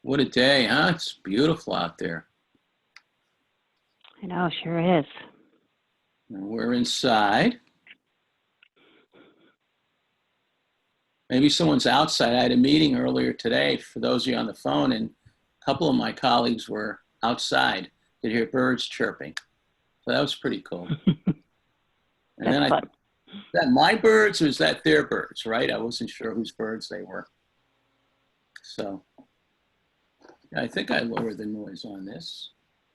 What a day, huh? It's beautiful out there. I know, sure is. And we're inside. Maybe someone's outside. I had a meeting earlier today for those of you on the phone, and a couple of my colleagues were outside. Could hear birds chirping. So that was pretty cool. And then That's fun. is that my birds or is that their birds, right? I wasn't sure whose birds they were. So I think I lowered the noise on this.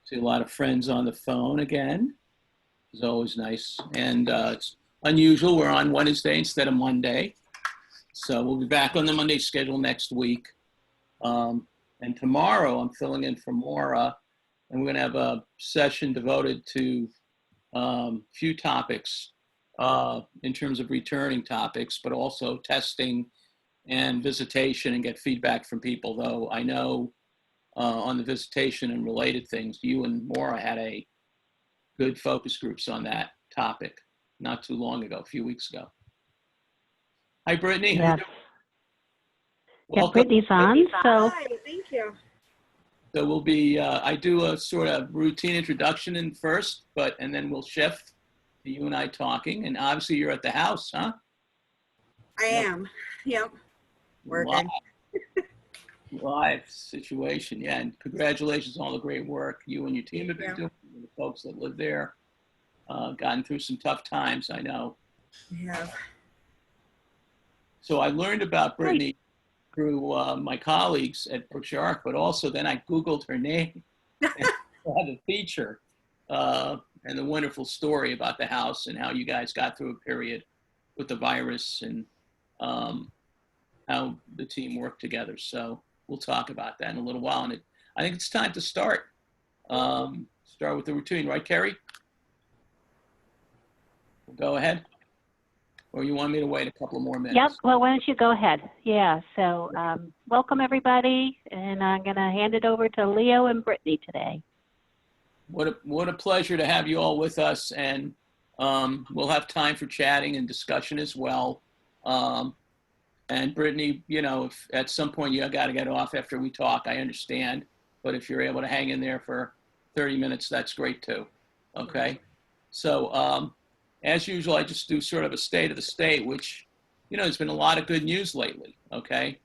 See a lot of friends on the phone again. It's always nice. And it's unusual. We're on Wednesday instead of Monday. So we'll be back on the Monday schedule next week. And tomorrow I'm filling in for Maura, and we're going to have a session devoted to a few topics in terms of returning topics, but also testing and visitation and get feedback from people. Though I know on the visitation and related things, you and Maura had a good focus groups on that topic not too long ago, a few weeks ago. Hi, Brittiany. Yes. Yeah, Welcome. Brittany's on. So Hi, thank you. So we'll be, I do a sort of routine introduction in first, and then we'll shift to you and I talking. And obviously you're at the house, huh? I am. Yep. Working. Live situation. Yeah. And congratulations on all the great work you and your team have been doing. The folks that live there, gotten through some tough times, I know. Yeah. So I learned about Brittiany through my colleagues at Berkshire Arc, but also then I Googled her name and had a feature and the wonderful story about the house and how you guys got through a period with the virus and how the team worked together. So we'll talk about that in a little while. And I think it's time to start. Start with the routine, right, Kerry? Go ahead. Or you want me to wait a couple more minutes? Yep. Well, why don't you go ahead? Yeah. So welcome, everybody. And I'm going to hand it over to Leo and Brittiany today. What a pleasure to have you all with us. And we'll have time for chatting and discussion as well. And Brittiany, you know, if at some point you got to get off after we talk, I understand. But if you're able to hang in there for 30 minutes, that's great too. Okay. So as usual, I just do sort of a state of the state, which, you know, there's been a lot of good news lately. Okay.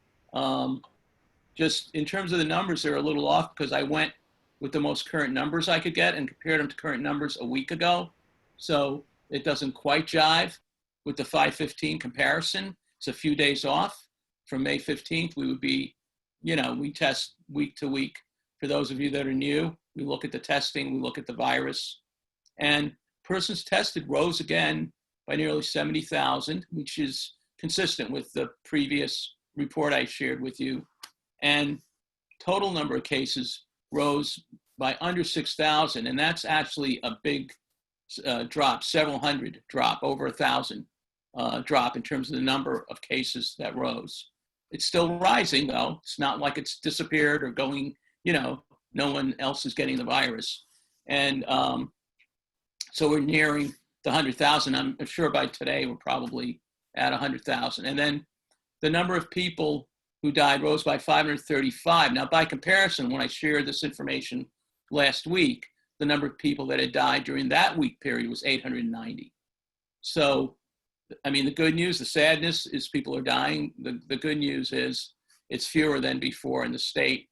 Just in terms of the numbers, they're a little off because I went with the most current numbers I could get and compared them to current numbers a week ago. So it doesn't quite jive with the 5/15 comparison. It's a few days off. From May 15th, we would be, you know, we test week to week. For those of you that are new, we look at the testing, we look at the virus, and persons tested rose again by nearly 70,000, which is consistent with the previous report I shared with you. And total number of cases rose by under 6,000, and that's actually a big drop, several hundred drop, over 1,000 drop in terms of the number of cases that rose. It's still rising, though. It's not like it's disappeared or going, you know, no one else is getting the virus. And so we're nearing the 100,000. I'm sure by today we're probably at 100,000. And then the number of people who died rose by 535. Now, by comparison, when I shared this information last week, the number of people that had died during that week period was 890. So, I mean, the good news, the sadness is people are dying. The good news is it's fewer than before, and the state,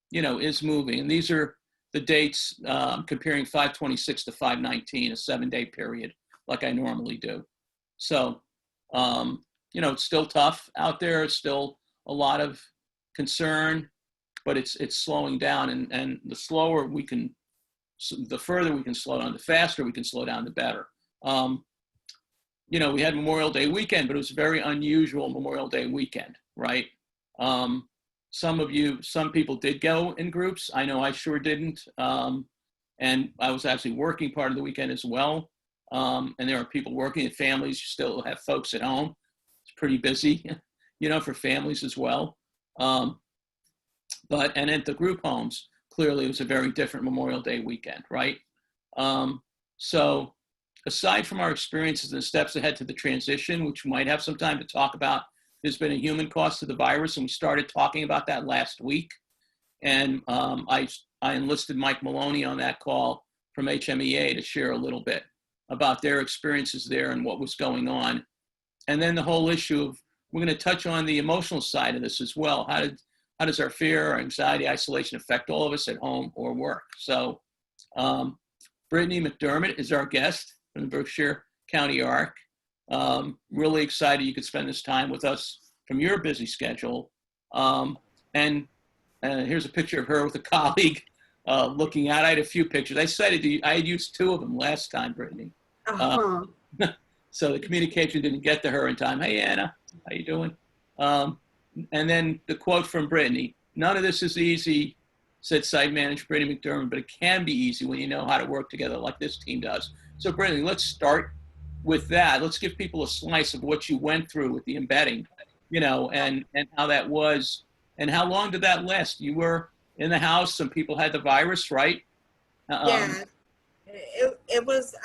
you know, is moving. And these are the dates comparing 5/26 to 5/19, a 7-day period, like I normally do. So, you know, it's still tough out there. It's still a lot of concern, but it's slowing down. And the slower we can, the further we can slow down, the faster we can slow down, the better. You know, we had Memorial Day weekend, but it was a very unusual Memorial Day weekend, right? Some people did go in groups. I know I sure didn't. And I was actually working part of the weekend as well. And there are people working at families. You still have folks at home. It's pretty busy, you know, for families as well. And at the group homes, clearly it was a very different Memorial Day weekend, right? So aside from our experiences and the steps ahead to the transition, which we might have some time to talk about, there's been a human cost to the virus, and we started talking about that last week. And I enlisted Mike Maloney on that call from HMEA to share a little bit about their experiences there and what was going on. And then the whole issue of, we're going to touch on the emotional side of this as well. How does our fear, our anxiety, isolation affect all of us at home or work? So Brittiany McDermott is our guest from the Berkshire County Arc. Really excited you could spend this time with us from your busy schedule. And here's a picture of her with a colleague looking out. I had a few pictures. I had used 2 of them last time, Brittiany. So the communication didn't get to her in time. Hey, Anna, how you doing? And then the quote from Brittiany: "None of this is easy," said site manager Brittiany McDermott, "but it can be easy when you know how to work together like this team does." So Brittiany, let's start with that. Let's give people a slice of what you went through with the embedding, and how that was, and how long did that last? You were in the house, some people had the virus, right? Yeah, it was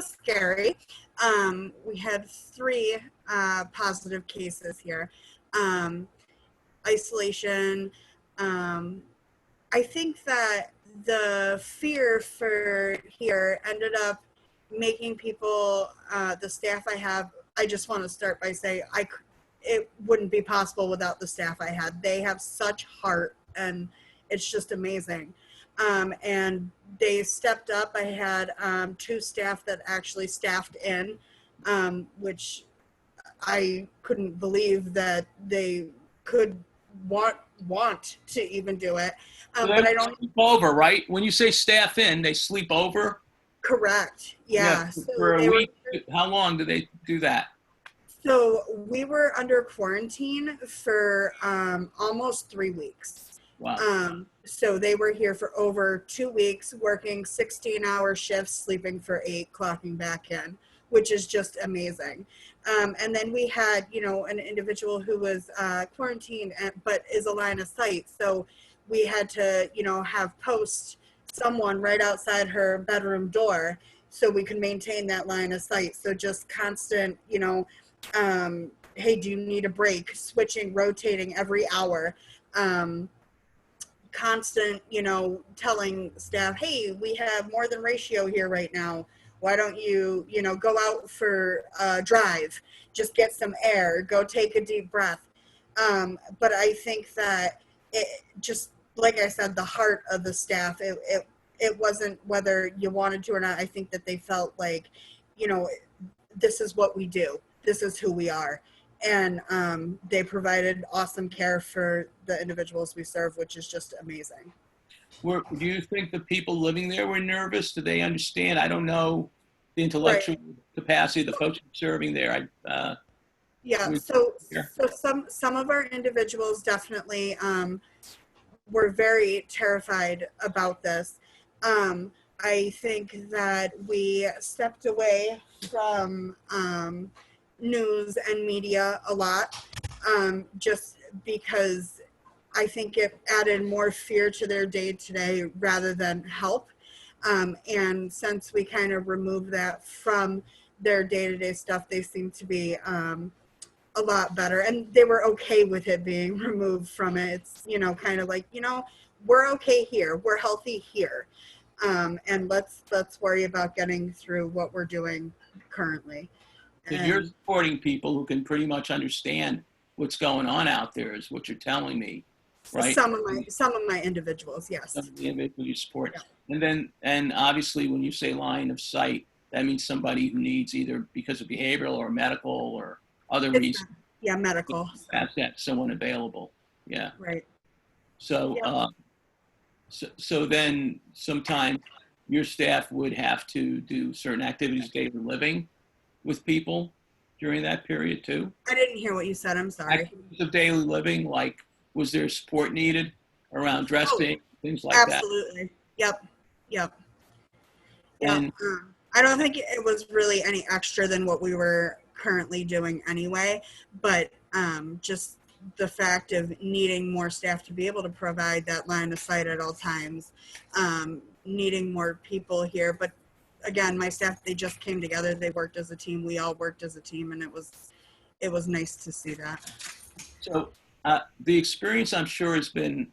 scary. We had 3 positive cases here. Isolation. I think that the fear for here ended up making people, the staff I have, I just want to start by saying it wouldn't be possible without the staff I had. They have such heart, and it's just amazing. And they stepped up. I had 2 staff that actually staffed in, which I couldn't believe that they could want to even do it. So But I don't sleep over, right? When you say staff in, they sleep over? correct. Yeah. For a week. How long do they do that? So we were under quarantine for almost 3 weeks. Wow. So they were here for over 2 weeks, working 16-hour shifts, sleeping for 8, clocking back in, which is just amazing. And then we had, an individual who was quarantined, but is a line of sight. So we had to, have post someone right outside her bedroom door so we could maintain that line of sight. So just constant, hey, do you need a break? Switching, rotating every hour. Constant, telling staff, hey, we have more than ratio here right now. Why don't you, go out for a drive, just get some air, go take a deep breath. But I think that it just, like I said, the heart of the staff, it wasn't whether you wanted to or not. I think that they felt like, this is what we do. This is who we are. And they provided awesome care for the individuals we serve, which is just amazing. Do you think the people living there were nervous? Do they understand? I don't know the intellectual capacity of the folks serving there. So some of our individuals definitely were very terrified about this. I think that we stepped away from news and media a lot, just because I think it added more fear to their day-to-day rather than help. And since we kind of removed that from their day-to-day stuff, they seem to be a lot better. And they were okay with it being removed from it. It's, kind of like, we're okay here. We're healthy here. And let's worry about getting through what we're doing currently. Because you're supporting people who can pretty much understand what's going on out there, is what you're telling me, right? Some of my individuals, yes. Some of the individuals you support. Yeah. And obviously when you say line of sight, that means somebody who needs either because of behavioral or medical or other reasons. Yeah, medical. That's someone available. Yeah. Right. So, Yeah. So then sometimes your staff would have to do certain activities of daily living with people during that period too? I didn't hear what you said. I'm sorry. Activities of daily living, like was there support needed around dressing, things like absolutely. that? Yep. And I don't think it was really any extra than what we were currently doing anyway, but just the fact of needing more staff to be able to provide that line of sight at all times, needing more people here. But again, my staff, they just came together. They worked as a team. We all worked as a team, and it was nice to see that. So the experience, I'm sure, has been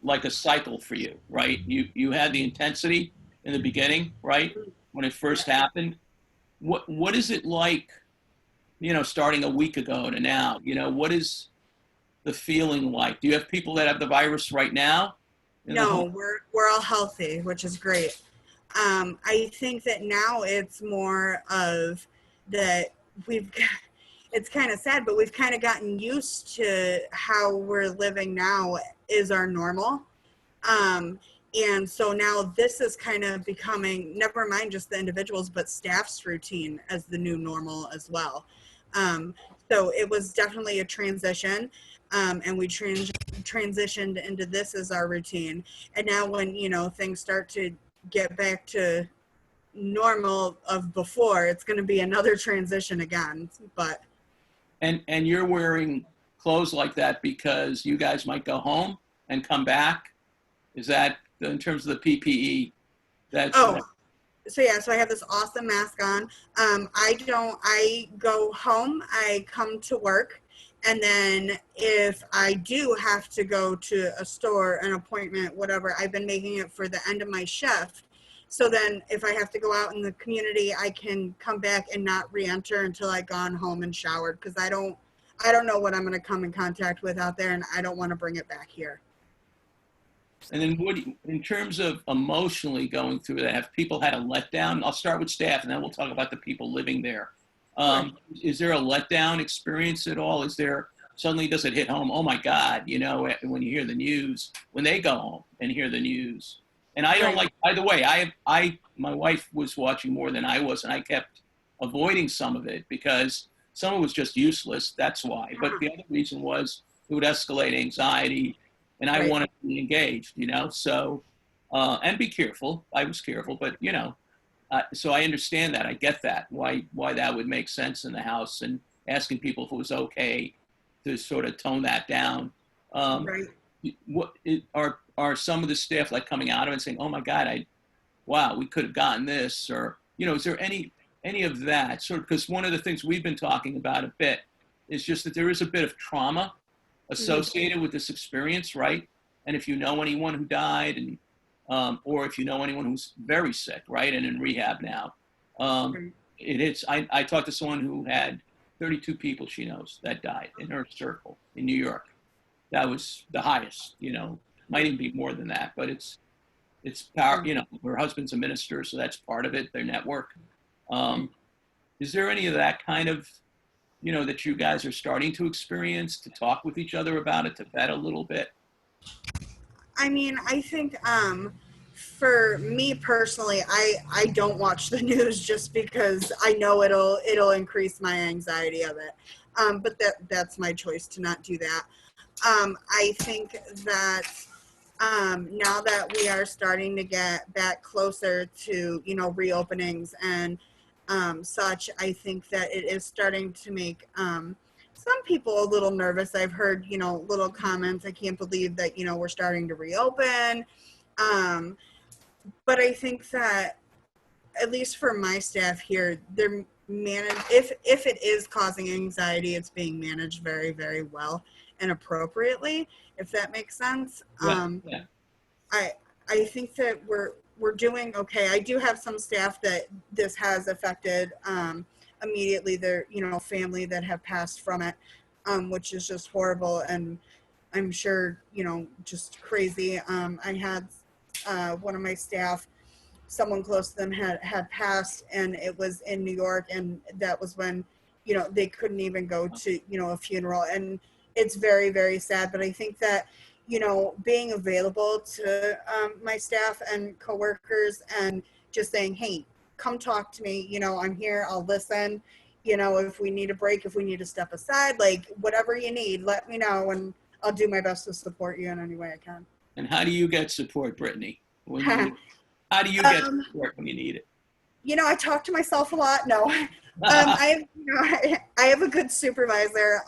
like a cycle for you, right? You had the intensity in the beginning, right? When it first happened. What is it like, starting a week ago to now? What is the feeling like? Do you have people that have the virus right now? No, we're all healthy, which is great. I think that now it's more of that it's kind of sad, but we've kind of gotten used to how we're living now is our normal. And so now this is kind of becoming, never mind just the individuals, but staff's routine as the new normal as well. So it was definitely a transition, and we transitioned into this as our routine. And now when, things start to get back to normal of before, it's going to be another transition again. But and you're wearing clothes like that because you guys might go home and come back. Is that in terms of the PPE? So I have this awesome mask on. I go home, I come to work, and then if I do have to go to a store, an appointment, whatever, I've been making it for the end of my shift. So then if I have to go out in the community, I can come back and not re-enter until I've gone home and showered, because I don't know what I'm going to come in contact with out there, and I don't want to bring it back here. And then in terms of emotionally going through that, have people had a letdown? I'll start with staff, and then we'll talk about the people living there. Is there a letdown experience at all? Suddenly does it hit home? Oh my God, when you hear the news, when they go home and hear the news. And I don't like, by the way, my wife was watching more than I was, and I kept avoiding some of it because some of it was just useless. That's why. But the other reason was it would escalate anxiety, and I wanted to be engaged, so, and be careful. I was careful, but, so I understand that. I get that, why that would make sense in the house, and asking people if it was okay to sort of tone that down. What are some of the staff like coming out of it and saying, oh my God, wow, we could have gotten this, or, is there any of that sort of, because one of the things we've been talking about a bit is just that there is a bit of trauma associated with this experience, right? And if you know anyone who died, and or if you know anyone who's very sick, right, and in rehab now, I talked to someone who had 32 people she knows that died in her circle in New York. That was the highest, might even be more than that, but it's power. Her husband's a minister, so that's part of it, their network. Is there any of that kind of, that you guys are starting to experience, to talk with each other about it, to vet a little bit? I mean, I think for me personally, I don't watch the news just because I know it'll increase my anxiety of it. But that's my choice to not do that. I think that now that we are starting to get back closer to, reopenings and such, I think that it is starting to make some people a little nervous. I've heard, little comments. I can't believe that, we're starting to reopen. But I think that, at least for my staff here, they're managed. If it is causing anxiety, it's being managed very, very well and appropriately, if that makes sense. I think that we're doing okay. I do have some staff that this has affected immediately, their family that have passed from it, which is just horrible, and I'm sure just crazy. I had one of my staff, someone close to them had passed, and it was in New York, and that was when they couldn't even go to a funeral, and it's very, very sad. But I think that being available to my staff and coworkers and just saying, hey, come talk to me, I'm here, I'll listen, if we need a break, if we need to step aside, like whatever you need, let me know, and I'll do my best to support you in any way I can. And how do you get support, Brittiany? How do you get support when you need it? I talk to myself a lot. No, I have a good supervisor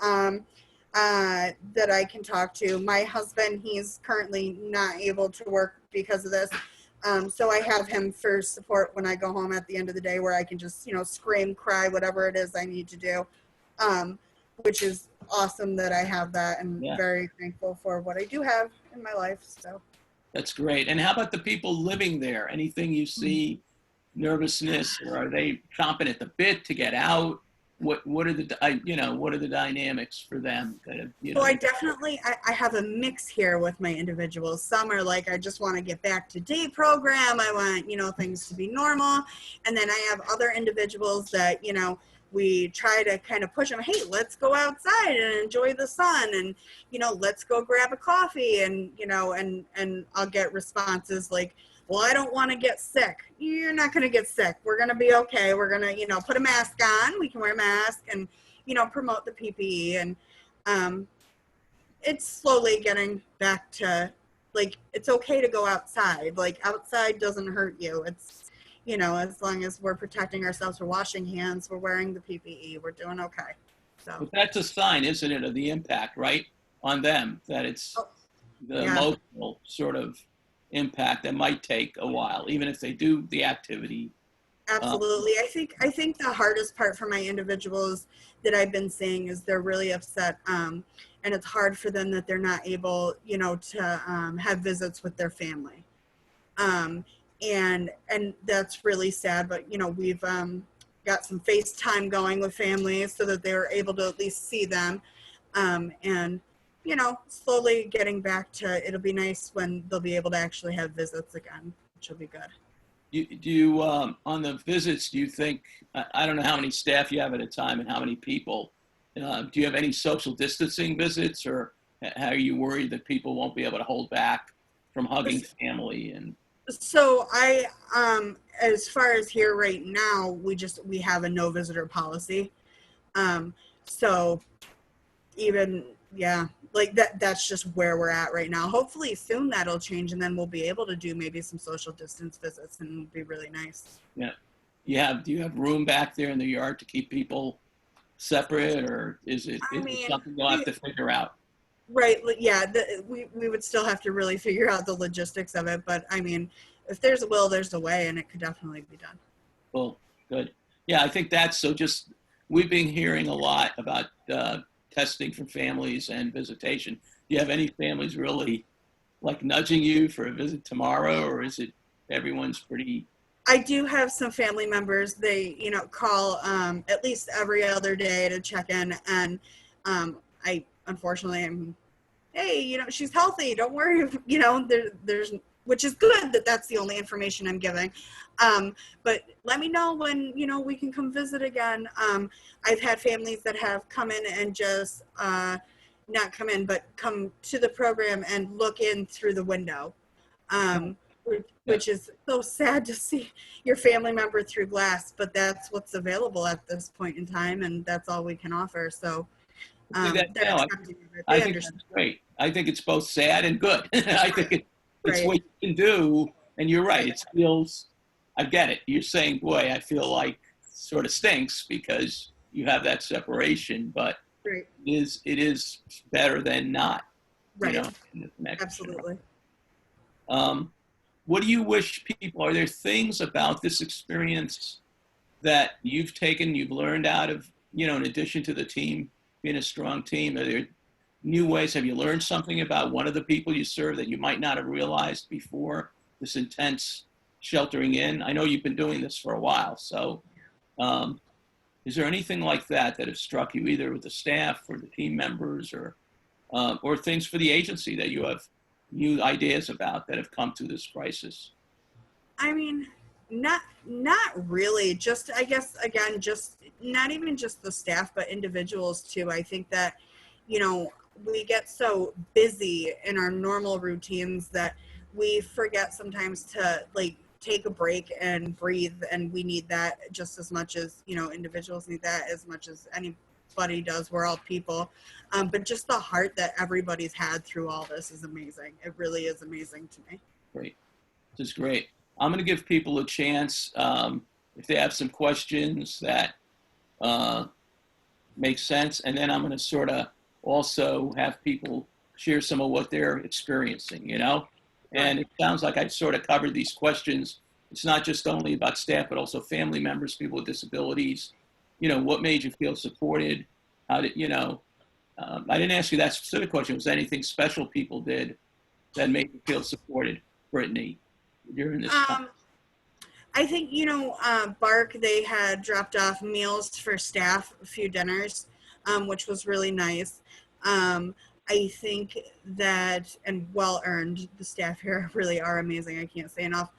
that I can talk to. My husband, he's currently not able to work because of this. So I have him for support when I go home at the end of the day, where I can just, scream, cry, whatever it is I need to do, which is awesome that I have that, and Yeah. very thankful for what I do have in my life. So That's great. And how about the people living there? Anything you see, nervousness, or are they chomping at the bit to get out? What are what are the dynamics for them? Kind of, So I have a mix here with my individuals. Some are like, I just want to get back to day program. I want, things to be normal. And then I have other individuals that, we try to kind of push them, hey, let's go outside and enjoy the sun, and, let's go grab a coffee, and, and I'll get responses like, well, I don't want to get sick. You're not going to get sick. We're going to be okay. We're going to, put a mask on. We can wear a mask and, promote the PPE. And it's slowly getting back to, like, it's okay to go outside. Like, outside doesn't hurt you. It's, as long as we're protecting ourselves, we're washing hands, we're wearing the PPE, we're doing okay. So But that's a sign, isn't it, of the impact, right, on them, that it's the emotional sort of impact that might take a while, even if they do the activity. Absolutely. I think the hardest part for my individuals that I've been seeing is they're really upset, and it's hard for them that they're not able, to have visits with their family. And that's really sad, but we've got some FaceTime going with families so that they were able to at least see them, and slowly getting back to, it'll be nice when they'll be able to actually have visits again, which will be good. Do you on the visits, do you think, I don't know how many staff you have at a time and how many people, do you have any social distancing visits, or how are you worried that people won't be able to hold back from hugging family? And so I, as far as here right now, we have a no visitor policy. So even, like that's just where we're at right now. Hopefully soon that'll change, and then we'll be able to do maybe some social distance visits, and it'll be really nice. Yeah. Do you have room back there in the yard to keep people separate, or is it something you'll have to figure out? Right. Yeah. We would still have to really figure out the logistics of it. But I mean, if there's a will, there's a way, and it could definitely be done. Cool. Good. Yeah, I think that's so. Just we've been hearing a lot about testing for families and visitation. Do you have any families really like nudging you for a visit tomorrow, or is it everyone's pretty? I do have some family members. They, call at least every other day to check in, and I unfortunately am, hey, she's healthy. Don't worry. There's, which is good that that's the only information I'm giving. But let me know when, we can come visit again. I've had families that have come in and just, not come in, but come to the program and look in through the window, which is so sad to see your family member through glass, but that's what's available at this point in time, and that's all we can offer. So I think that's great. I think it's both sad and good. I think it's what you can do, and you're right. It feels, I get it. You're saying, boy, I feel like sort of stinks because you have that separation, but it is better than not. Right. Absolutely. What do you wish people, are there things about this experience that you've taken, you've learned out of, in addition to the team being a strong team? Are there new ways? Have you learned something about one of the people you serve that you might not have realized before this intense sheltering in? I know you've been doing this for a while, so is there anything like that that has struck you, either with the staff or the team members, or things for the agency that you have new ideas about that have come through this crisis? I mean, not really. Just, I guess, again, just not even just the staff, but individuals too. I think that, we get so busy in our normal routines that we forget sometimes to take a break and breathe, and we need that just as much as, individuals need that as much as anybody does. We're all people. But just the heart that everybody's had through all this is amazing. It really is amazing to me. Great. This is great. I'm going to give people a chance, if they have some questions that make sense, and then I'm going to sort of also have people share some of what they're experiencing, And it sounds like I've sort of covered these questions. It's not just only about staff, but also family members, people with disabilities. What made you feel supported? How did, I didn't ask you that specific question. Was there anything special people did that made you feel supported, Brittiany, during this time? I think, Bark, they had dropped off meals for staff, a few dinners, which was really nice. I think that, and well earned, the staff here really are amazing. I can't say enough.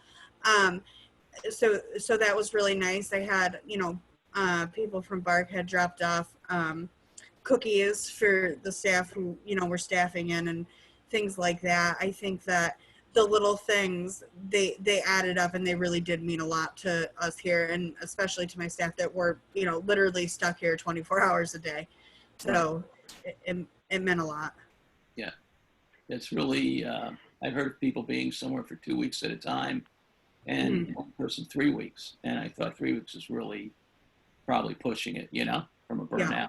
So that was really nice. I had, people from Bark had dropped off cookies for the staff who, were staffing in and things like that. I think that the little things, they added up and they really did mean a lot to us here, and especially to my staff that were, literally stuck here 24 hours a day. So it meant a lot. Yeah, it's really, I've heard of people being somewhere for 2 weeks at a time, and one person 3 weeks. And I thought 3 weeks is really probably pushing it, from a burnout.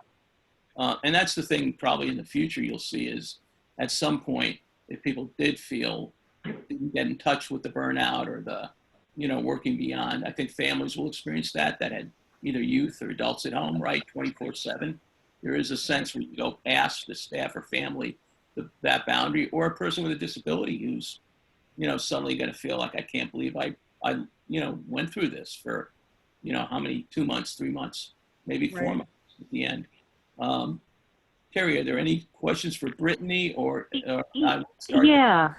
Yeah. And that's the thing probably in the future you'll see is at some point, if people did feel, get in touch with the burnout or the, working beyond, I think families will experience that had either youth or adults at home, right, 24/7. There is a sense where you go past the staff or family, that boundary, or a person with a disability who's, suddenly going to feel like, I can't believe I went through this for, how many, 2 months, 3 months, maybe 4 months at the end. Terry, are there any questions for Brittiany or yeah,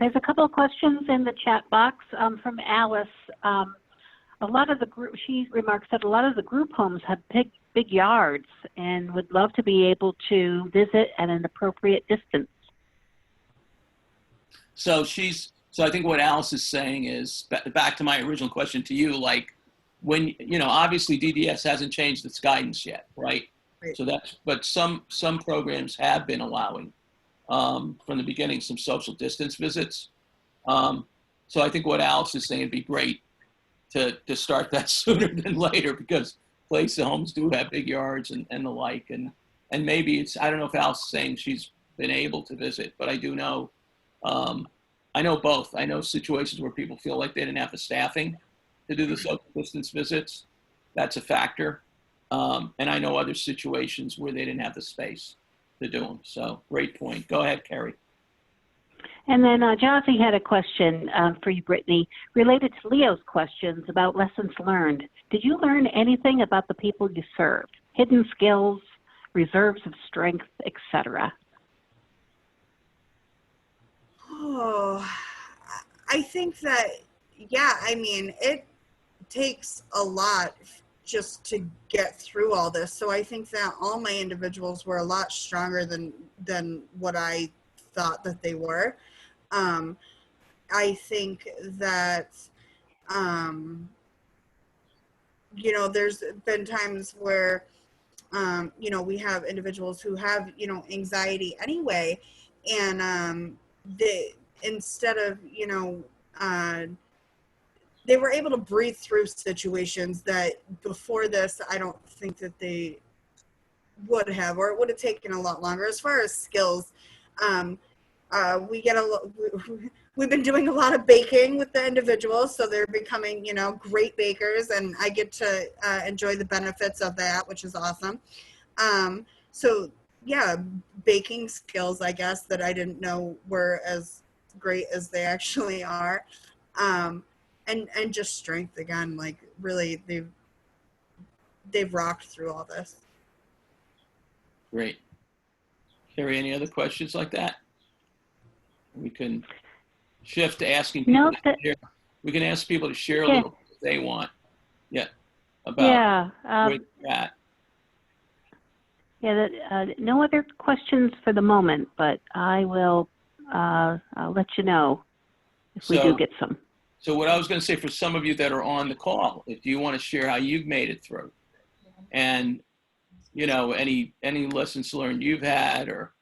there's a couple of questions in the chat box from Alice. A lot of the group, she remarks that a lot of the group homes have big yards and would love to be able to visit at an appropriate distance. So I think what Alice is saying is, back to my original question to you, like when, obviously DDS hasn't changed its guidance yet, right? So but some programs have been allowing from the beginning some social distance visits. So I think what Alice is saying, it'd be great to start that sooner than later, because homes do have big yards and the like, and maybe I don't know if Alice is saying she's been able to visit, but I do know, I know both. I know situations where people feel like they didn't have the staffing to do the social distance visits. That's a factor. And I know other situations where they didn't have the space to do them. So great point. Go ahead, Carrie. And then Jonathan had a question for you, Brittiany, related to Leo's questions about lessons learned. Did you learn anything about the people you served? Hidden skills, reserves of strength, etc.? Oh, I think that, it takes a lot just to get through all this. So I think that all my individuals were a lot stronger than what I thought that they were. I think that, there's been times where, we have individuals who have, anxiety anyway, and they, instead of, they were able to breathe through situations that before this, I don't think that they would have, or it would have taken a lot longer. As far as skills, we've been doing a lot of baking with the individuals, so they're becoming, great bakers, and I get to enjoy the benefits of that, which is awesome. So yeah, baking skills, I guess, that I didn't know were as great as they actually are. And just strength again, like really they've rocked through all this. Great. Carrie, any other questions like that? We can shift to asking people to share. We can ask people to share a little if they want. Yeah. About where they're at. Yeah, no other questions for the moment, but I will I'll let you know if we do get some. So what I was going to say, for some of you that are on the call, if you want to share how you've made it through, and any lessons learned you've had, or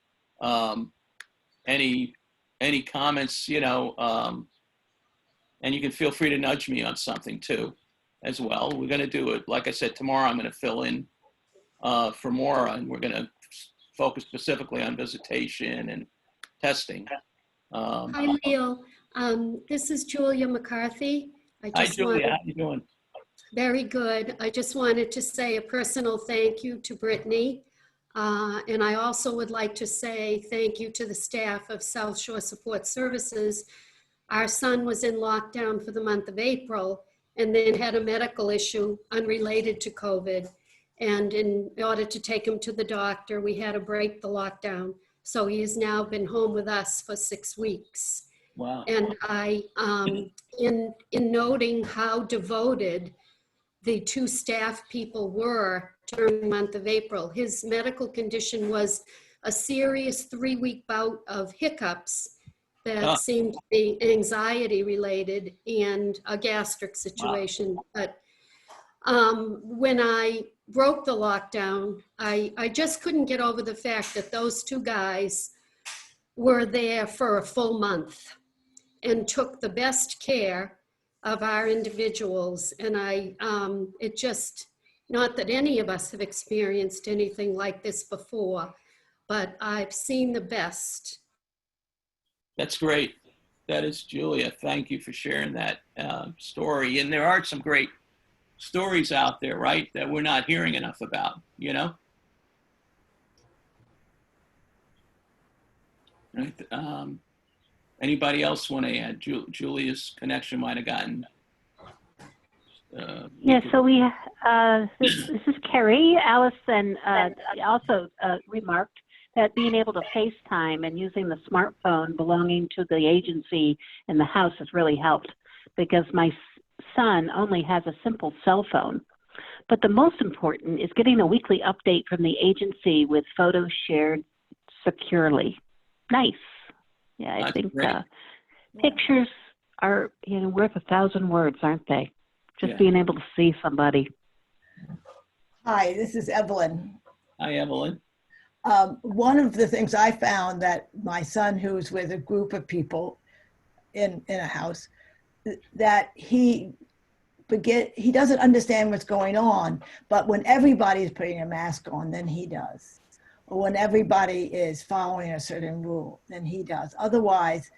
any comments, and you can feel free to nudge me on something too, as well. We're going to do it, like I said, tomorrow. I'm going to fill in for Maura, and we're going to focus specifically on visitation and testing. Hi, Leo. This is Julia McCarthy. Hi, Julia. How you doing? Very good. I just wanted to say a personal thank you to Brittiany. And I also would like to say thank you to the staff of South Shore Support Services. Our son was in lockdown for the month of April and then had a medical issue unrelated to COVID. And in order to take him to the doctor, we had to break the lockdown. So he has now been home with us for 6 weeks. Wow. And I, in noting how devoted the two staff people were during the month of April, his medical condition was a serious 3-week bout of hiccups that seemed to be anxiety related and a gastric situation. Wow. But when I broke the lockdown, I just couldn't get over the fact that those two guys were there for a full month and took the best care of our individuals. And it just, not that any of us have experienced anything like this before, but I've seen the best. That's great. That is, Julia. Thank you for sharing that story. And there are some great stories out there, right, that we're not hearing enough about, you know? Right. Anybody else want to add? Julia's connection might have gotten. Yeah, so we, this is Carrie. Allison also remarked that being able to FaceTime and using the smartphone belonging to the agency in the house has really helped, because my son only has a simple cell phone. But the most important is getting a weekly update from the agency with photos shared securely. Nice. Yeah, I think pictures are, worth 1,000 words, aren't they? Just being able to see somebody. Hi, this is Evelyn. Hi, Evelyn. One of the things I found, that my son, who's with a group of people in a house, that he doesn't understand what's going on, but when everybody is putting a mask on, then he does. Or when everybody is following a certain rule, then he does. Otherwise,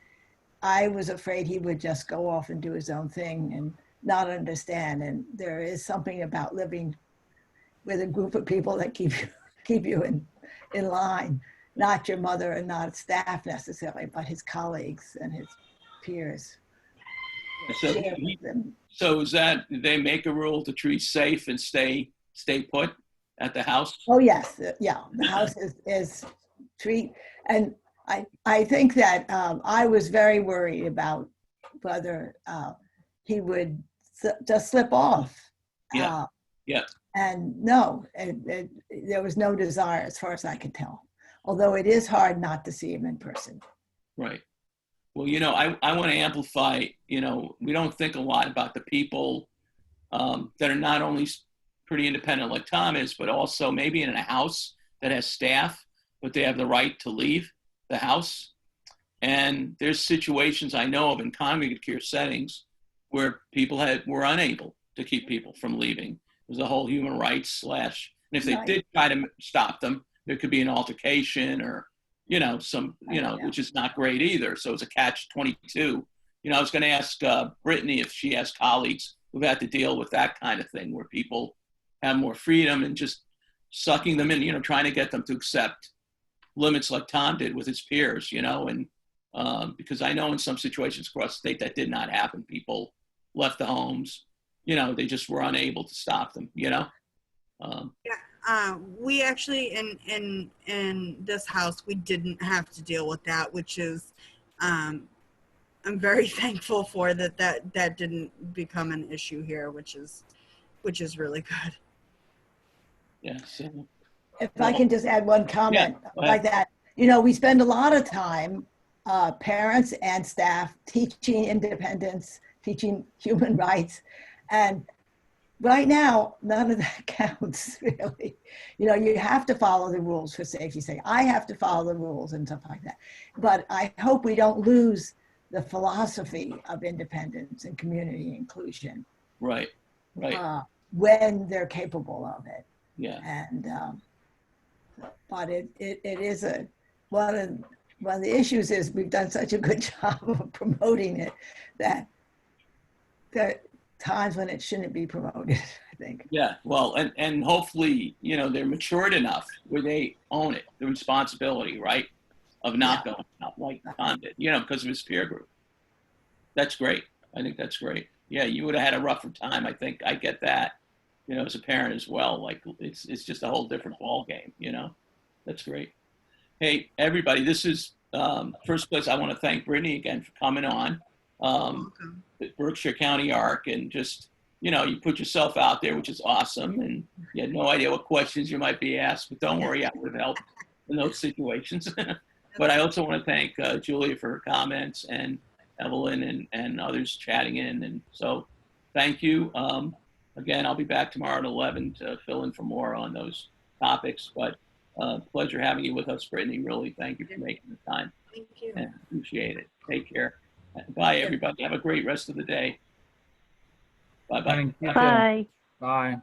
I was afraid he would just go off and do his own thing and not understand. And there is something about living with a group of people that keep you in line, not your mother and not staff necessarily, but his colleagues and his peers. So is that, they make a rule to treat safe and stay put at the house? Oh yes, yeah. The house is treat, and I think that I was very worried about whether he would just slip off. Yeah. And no, there was no desire, as far as I could tell. Although it is hard not to see him in person. Right. Well, I want to amplify, we don't think a lot about the people that are not only pretty independent like Tom is, but also maybe in a house that has staff, but they have the right to leave the house. And there's situations I know of in congregate care settings where people were unable to keep people from leaving. There's a whole human rights / and if they did try to stop them, there could be an altercation or, which is not great either. So it's a catch-22. I was going to ask Brittiany if she has colleagues who've had to deal with that kind of thing, where people have more freedom and just sucking them in, trying to get them to accept limits like Tom did with his peers, and because I know in some situations across the state that did not happen. People left the homes, they just were unable to stop them, We actually, in this house, we didn't have to deal with that, which is, I'm very thankful for that didn't become an issue here, which is really good. Yeah. So, if I can just add one comment like that, we spend a lot of time, parents and staff, teaching independence, teaching human rights, and right now, none of that counts, really. You have to follow the rules for safety's sake. I have to follow the rules and stuff like that. But I hope we don't lose the philosophy of independence and community inclusion. Right. When they're capable of it. Yeah. And, but it is one of the issues is we've done such a good job of promoting it that there are times when it shouldn't be promoted. I think. Yeah, well, and hopefully, you know, they're matured enough where they own it, the responsibility, right, of not going out like Don did, you know, because of his peer group. That's great. I think that's great. Yeah, you would have had a rougher time. I think I get that, you know, as a parent as well. Like it's just a whole different ball game, you know. That's great. Hey, everybody, this is first place. I want to thank Brittiany again for coming on. The Berkshire County Arc, and just, you know, you put yourself out there, which is awesome, and you had no idea what questions you might be asked, but don't worry, I would have helped in those situations. But I also want to thank Julia for her comments, and Evelyn and others chatting in, and so thank you. Again, I'll be back tomorrow at 11 to fill in for more on those topics, but pleasure having you with us, Brittiany. Really, thank you for making the time. Thank you. And appreciate it. Take care. Bye, everybody. Have a great rest of the day. Bye-bye. Thank you. Bye. Bye.